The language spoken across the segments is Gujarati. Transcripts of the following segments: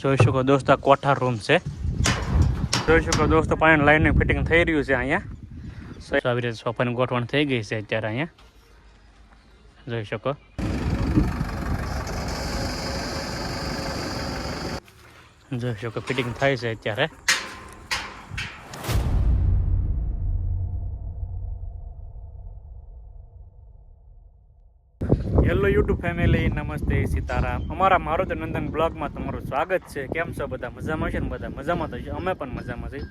જોઈ શકો દોસ્તો આ કોઠાર રૂમ છે. જોઈ શકો દોસ્તો પાણી લાઈનની ફિટિંગ થઈ રહ્યું છે અહીંયા. આવી રીતે સોફાની ગોઠવણ થઈ ગઈ છે અત્યારે અહીંયા જોઈ શકો. જોઈ શકો ફિટિંગ થાય છે અત્યારે. હેલો યુટ્યુબ ફેમિલી, નમસ્તે, સીતારામ. અમારા મારુતિ નંદન બ્લોગમાં તમારું સ્વાગત છે. કેમ છો બધા? મજામાં છે ને? બધા મજામાં તો અમે પણ મજામાં છીએ.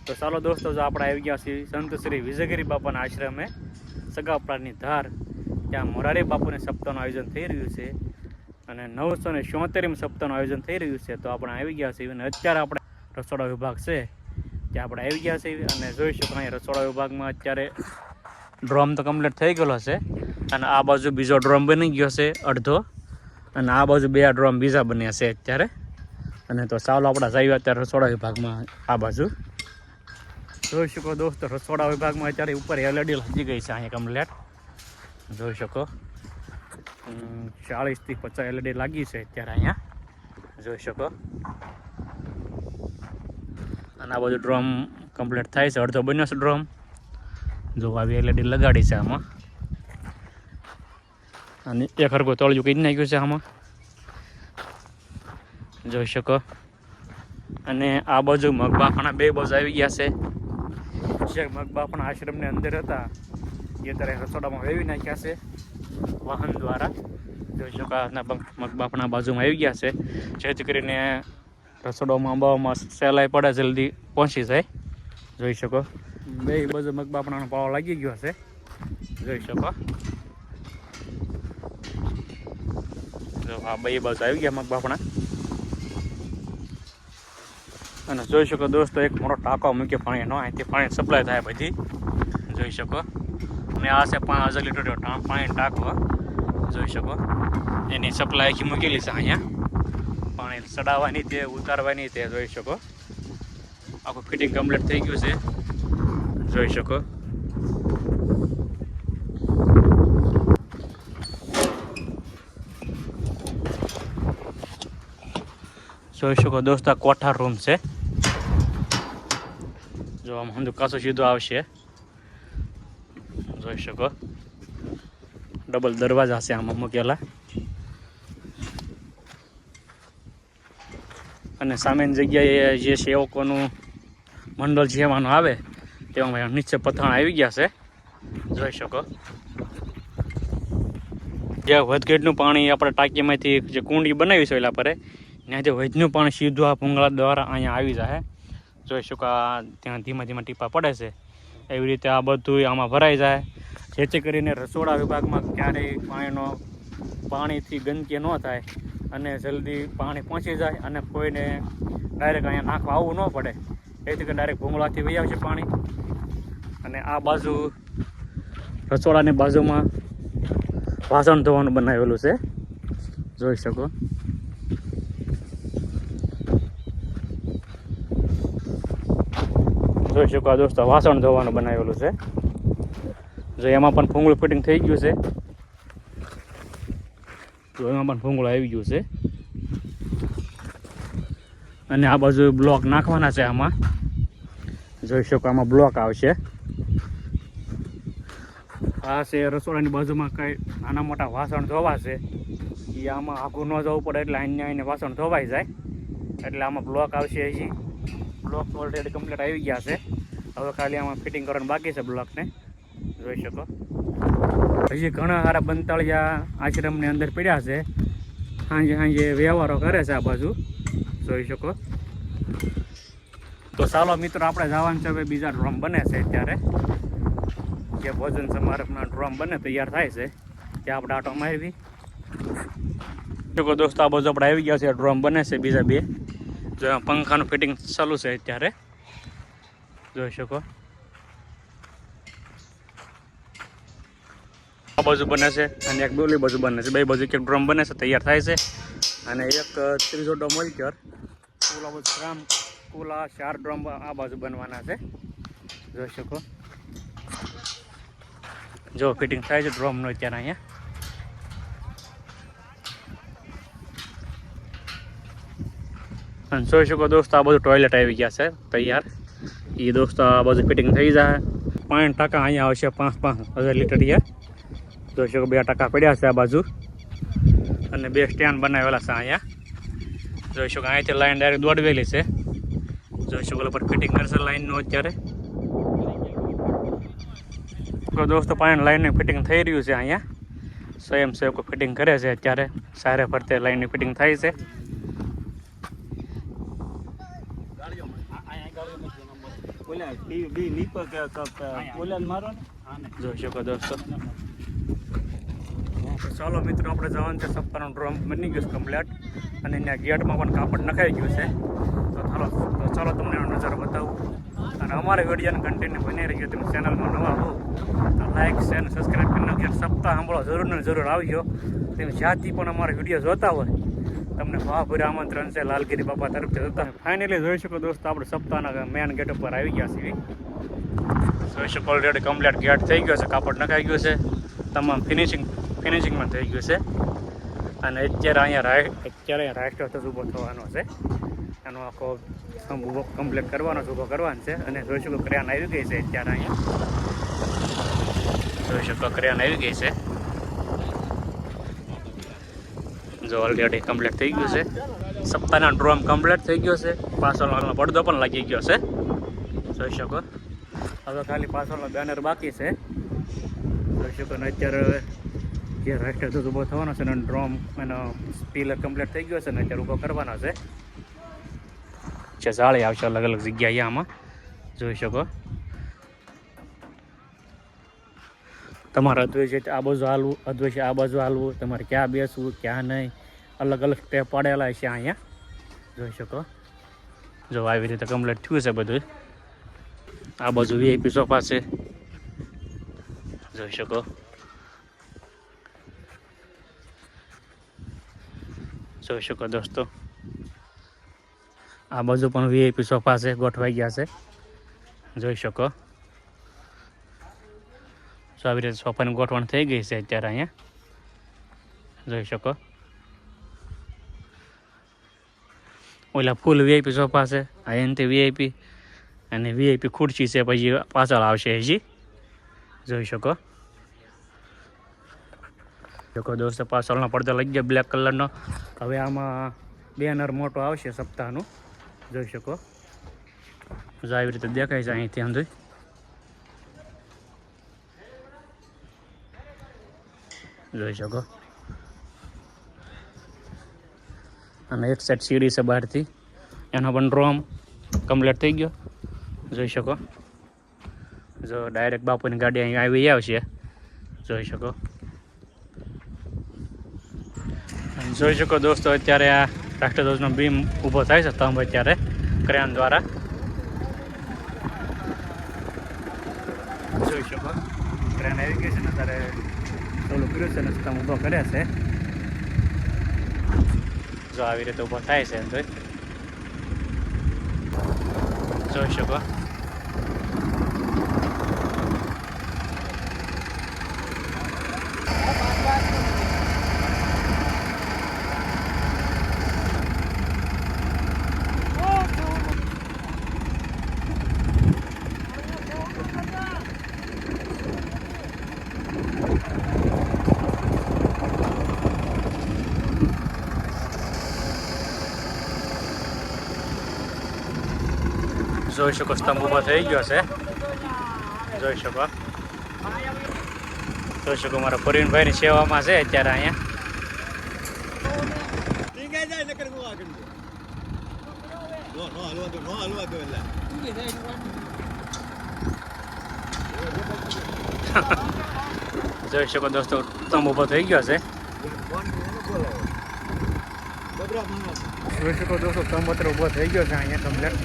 તો ચાલો દોસ્તો, જો આપણે આવી ગયા છીએ સંત શ્રી વિજયગીરી બાપાના આશ્રમે સગાપરાની ધાર. ત્યાં મોરારી બાપુને સપ્તાહનું આયોજન થઈ રહ્યું છે અને 974મી સપ્તાહનું આયોજન થઈ રહ્યું છે. તો આપણે આવી ગયા છીએ અને અત્યારે આપણે રસોડા વિભાગ છે ત્યાં આપણે આવી ગયા છીએ અને જોઈ શકો અહીંયા રસોડા વિભાગમાં અત્યારે ડ્રમ તો કમ્પ્લીટ થઈ ગયેલો છે અને આ બાજુ બીજો ડ્રમ બની ગયો છે અડધો અને આ બાજુ બે ડ્રમ બીજા બન્યા છે અત્યારે. અને તો ચાલો આપણે જઈએ અત્યારે રસોડા વિભાગમાં. આ બાજુ જોઈ શકો દોસ્તો રસોડા વિભાગમાં અત્યારે ઉપર એલઈડી લાગી ગઈ છે અહીંયા કમ્પ્લીટ જોઈ શકો. 40 થી 50 એલઈડી લાગી છે અત્યારે અહીંયા જોઈ શકો. અને આ બાજુ ડ્રમ કમ્પ્લીટ થાય છે, અડધો બન્યો છે ડ્રમ. જો આવી એલઈડી લગાડી છે આમાં અને એક હરગો તળિયું કરી નાખ્યું છે આમાં જોઈ શકો. અને આ બાજુ મગબાફાના બે બાજુ આવી ગયા છે. જે મગબાફાના આશ્રમની અંદર હતા એ ત્યારે રસોડામાં વેવી નાખ્યા છે વાહન દ્વારા જોઈ શકો. મગબાફાના બાજુમાં આવી ગયા છે જેથી કરીને રસોડામાં અંબાવામાં સહેલાઈ પડે, જલ્દી પહોંચી જાય જોઈ શકો. બે બાજુ મગબાફાનો પાળો લાગી ગયો છે જોઈ શકો. આ બે બાજુ આવી ગયા મગબાફણા અને જોઈ શકો દોસ્તો એક મોટો ટાંકો મૂક્યો પાણીનો. અહીંથી પાણી સપ્લાય થાય બધી જોઈ શકો. અને આ છે 5000 લીટર પાણી ટાંકો જોઈ શકો. એની સપ્લાય આખી મૂકેલી છે અહીંયા. પાણી ચડાવવાની તે ઉતારવાની તે જોઈ શકો. આખું ફિટિંગ કમ્પ્લીટ થઈ ગયું છે જોઈ શકો. જોઈ શકો દોસ્તો આ કોઠાર રૂમ છે. જો આમ હંધુ કાચો સીધો આવશે જોઈ શકો. ડબલ દરવાજા છે આમાં મૂકેલા અને સામેની જગ્યાએ જે સેવકોનું મંડળ જેવાનું આવે તેમાં નીચે પથાણ આવી ગયા છે જોઈ શકો. જે વધઘેટનું પાણી આપણે ટાંકીમાંથી જે કુંડી બનાવી છે એલા પર ત્યાંથી વધનું પાણી સીધું આ ભૂંગળા દ્વારા અહીંયા આવી જાય જોઈ શકો. ત્યાં ધીમા ધીમા ટીપા પડે છે એવી રીતે આ બધું આમાં ભરાઈ જાય જેથી કરીને રસોડા વિભાગમાં ક્યારેય પાણીથી ગંદકી ન થાય અને જલ્દી પાણી પહોંચી જાય અને કોઈને ડાયરેક્ટ અહીંયા નાખવા આવવું ન પડે. એથી કરીને ડાયરેક્ટ ભૂંગળાથી વહી આવશે પાણી. અને આ બાજુ રસોડાની બાજુમાં વાસણ ધોવાનું બનાવેલું છે જોઈ શકો. જોઈ શકો દોસ્તો વાસણ ધોવાનું બનાવેલું છે. જો એમાં પણ ભૂંગળું ફિટિંગ થઈ ગયું છે. તો એમાં પણ ભૂંગળું આવી ગયું છે અને આ બાજુ બ્લોક નાખવાના છે આમાં જોઈ શકો. આમાં બ્લોક આવશે. આ છે રસોડાની બાજુમાં કંઈ નાના મોટા વાસણ ધોવા છે એ આમાં આખું ન જવું પડે એટલે આઈને વાસણ ધોવાઈ જાય એટલે આમાં બ્લોક આવશે. હજી બ્લોક ઓલરેડી કમ્પ્લીટ આવી ગયા છે. હવે ખાલી આમાં ફિટિંગ કરવાનું બાકી છે બ્લોકને જોઈ શકો. હજી ઘણા સારા બંતાળિયા આશ્રમની અંદર પડ્યા છે. સાંજે વ્યવહારો કરે છે આ બાજુ જોઈ શકો. તો ચાલો મિત્રો આપણે જવાનું છે. હવે બીજા ડ્રમ બને છે અત્યારે જે ભોજન સમારંભના ડ્રમ બને તૈયાર થાય છે ત્યાં આપણે આટો મારવી શકો. દોસ્તો આ બાજુ આપણે આવી ગયા છે. ડ્રમ બને છે બીજા બે. જો પંખાનું ફિટિંગ ચાલુ છે અત્યારે જોઈ શકો. આ બાજુ બને છે અને એક બેલી બાજુ બને છે. બે બાજુ એક ડ્રમ બને છે તૈયાર થાય છે અને એક ત્રીજો ડ્રમ મોલકર કુલ 4 ડ્રમ આ બાજુ બનવાના છે જોઈ શકો. જો ફિટિંગ થાય છે ડ્રમનો અત્યારે અહીંયા અને જોઈ શકો દોસ્તો આ બધું ટોયલેટ આવી ગયા છે તૈયાર. એ દોસ્તો આ બધું ફિટિંગ થઈ જાય. 5% અહીંયા આવશે 5,000 લીટર. જોઈ શકો 2% પડ્યા છે આ બાજુ અને 2 સ્ટેન્ડ બનાવેલા છે અહીંયા. જોઈ શકો અહીંથી લાઈન ડાયરેક્ટ દોડવેલી છે. જોઈ શકો પર ફિટિંગ કરશે લાઈનનું અત્યારે. તો દોસ્તો પાણી લાઈનનું ફિટિંગ થઈ રહ્યું છે અહીંયા. સ્વયંસેવકો ફિટિંગ કરે છે અત્યારે. સારે ફરતે લાઈનની ફિટિંગ થાય છે. જોઈ શકો દોસ્તો. ચાલો મિત્રો આપણે જવાનું છે. સપ્તાહનું ડ્રોમ બની ગયું છે કમ્પ્લેટ અને ત્યાં ગેટમાં પણ કાપડ નખાઈ ગયું છે. તો ચાલો તમને એનો નજારો બતાવું. અને અમારા વિડીયોને કન્ટિન્યુ બની રહ્યો. તમે ચેનલમાં નવા હો તો લાઈક શેર અને સબસ્ક્રાઈબ કરી નાખજો. સપ્તાહ સાંભળો જરૂર ને જરૂર આવજો. તમે જ્યાંથી પણ અમારા વિડીયો જોતા હોય તમને ભાવભર્યું આમંત્રણ છે લાલગીરી બાપા તરફથી જોતા. ફાઇનલી જોઈ શકો દોસ્તો આપણે સપ્તાહના મેન ગેટ ઉપર આવી ગયા છીએ. જોઈ શકો ઓલરેડી કમ્પ્લીટ ગેટ થઈ ગયો છે. કાપડ નખાઈ ગયું છે. તમામ ફિનિશિંગમાં થઈ ગયું છે. અને અત્યારે અહીંયા રાષ્ટ્ર ધ્વજ ઊભો થવાનો છે. એનો આખો ઊભો કમ્પ્લીટ કરવાનો છે, ઊભો કરવાનો છે. અને જોઈ શકો ક્રેન આવી ગઈ છે અત્યારે અહીંયા. જોઈ શકો ક્રેન આવી ગઈ છે. જો ઓલરેડી કમ્પ્લીટ થઈ ગયું છે. સપ્તાહના ડ્રોમ કમ્પ્લીટ થઈ ગયો છે. પાછળનો પડદો પણ લાગી ગયો છે. જોઈ શકો હવે ખાલી પાછળનો બેનર બાકી છે. જોઈ શકો ને અત્યારે જે રાષ્ટ્ર ધ્વજ ઊભો થવાનો છે અને ડ્રોમ એનો પિલર કમ્પ્લીટ થઈ ગયો છે ને અત્યારે ઊભો કરવાનો છે. જાળી આવશે અલગ અલગ જગ્યાએ આમાં. જોઈ શકો તમારે અદ્વૈત આ બાજુ હાલવું, અદ્વૈત આ બાજુ હાલવું, તમારે ક્યાં બેસવું ક્યાં નહીં, અલગ અલગ સ્ટેપ પાડેલા છે અહીંયા. જોઈ શકો જો આવી રીતે કમ્પ્લીટ થયું છે બધું. આ બાજુ વીઆઈપી સોફા છે. જોઈ શકો દોસ્તો આ બાજુ પણ વીઆઈપી સોફા છે, ગોઠવાઈ ગયા છે. જોઈ શકો આવી રીતે સોફાની ગોઠવણ થઈ ગઈ છે અત્યારે અહીંયા. જોઈ શકો ઓલા ફૂલ વીઆઈપી સોફા છે. આ એનથી વીઆઈપી અને વીઆઈપી ખુરશી છે પછી પાછળ આવશે હજી. જોઈ શકો દોસ્તો પાછળનો પડદો લઈ ગયો બ્લેક કલરનો. હવે આમાં બેનર મોટો આવશે સપ્તાહનું. જોઈ શકો આવી રીતે દેખાય છે અહીંથી અંદર. જોઈ શકો અને એક સાઈડ સીડી છે બહારથી, એનો પણ ડ્રોમ કમ્પ્લીટ થઈ ગયો. જોઈ શકો જો ડાયરેક્ટ બાપુની ગાડી અહીં આવી આવશે. જોઈ શકો જોઈ શકો દોસ્તો અત્યારે આ રાષ્ટ્રધ્વજનો બીમ ઊભો થાય છે સ્તંભ અત્યારે ક્રેન દ્વારા. જોઈ શકો ક્રેન આવી ગઈ છે ને ત્યારે ચાલુ કર્યું છે ને સ્તંભ ઊભો કરે છે. જો આવી રીતે ઊભો થાય છે અંદર. જોઈ શકો સ્તંભ ઊભો થઈ ગયો છે. જોઈ શકો મારા પ્રવીણભાઈની સેવામાં છે અત્યારે અહીંયા. જોઈ શકો દોસ્તો સ્તંભ ઊભો થઈ ગયો છે. જોઈ શકો દોસ્તો સ્તંભ અત્યારે ઊભો થઈ ગયો છે અહીંયા કમ્પ્લેટ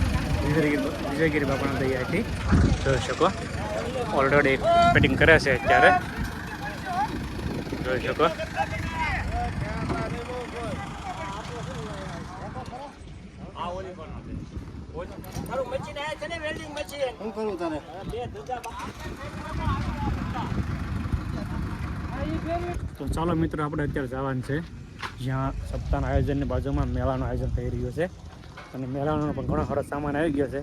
વિજયગીરી બાપાના દયાથી. જોઈ શકો ઓલરેડી ફિટિંગ કરે છે અત્યારે. જોઈ શકો તો ચાલો મિત્રો આપણે અત્યારે જવાનું છે જ્યાં સપ્તાહના આયોજનની બાજુમાં મેળાનું આયોજન થઈ રહ્યું છે. અને મેળાનો પણ ઘણો સારો સામાન આવી ગયો છે.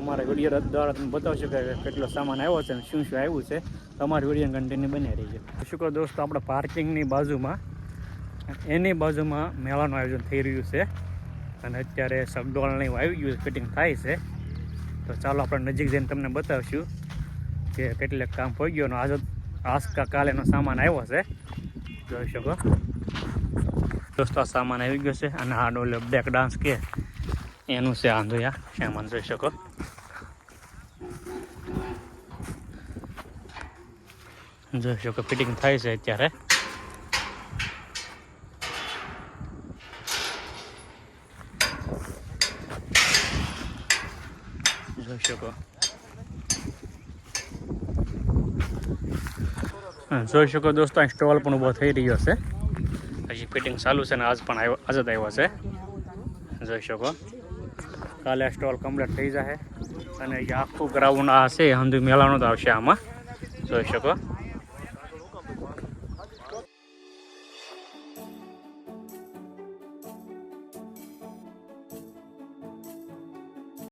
અમારા વિડીયો દ્વારા તમે બતાવશો કે કેટલો સામાન આવ્યો છે અને શું શું આવ્યું છે. તમારી વિડીયો કન્ટિન્યુ બની રહી છે. શું કહો દોસ્તો, આપણે પાર્કિંગની બાજુમાં એની બાજુમાં મેળાનું આયોજન થઈ રહ્યું છે અને અત્યારે સગડોળને આવી ગયું ફિટિંગ થાય છે. તો ચાલો આપણે નજીક જઈને તમને બતાવશું કે કેટલાક કામ થઈ ગયું અને આજકા કાલેનો સામાન આવ્યો છે. જોઈ શકો દોસ્તો, આ સામાન આવી ગયો છે અને આ ડોલે બ્રેક ડાન્સ કે એનું છે આંધોયા સામાન જોઈ શકો. જોઈ શકો ફિટિંગ થાય છે અત્યારે. જોઈ શકો જોઈ શકો દોસ્તો, આ સ્ટોલ પણ ઊભો થઈ રહ્યો છે. હજી ફિટિંગ ચાલુ છે ને આજ જ આવ્યો છે. જોઈ શકો કાલે આ સ્ટોલ કમ્પ્લીટ થઈ જશે અને આખું ગ્રાઉન્ડ આ છે હંધુ મેળાનો તો આવશે આમાં. જોઈ શકો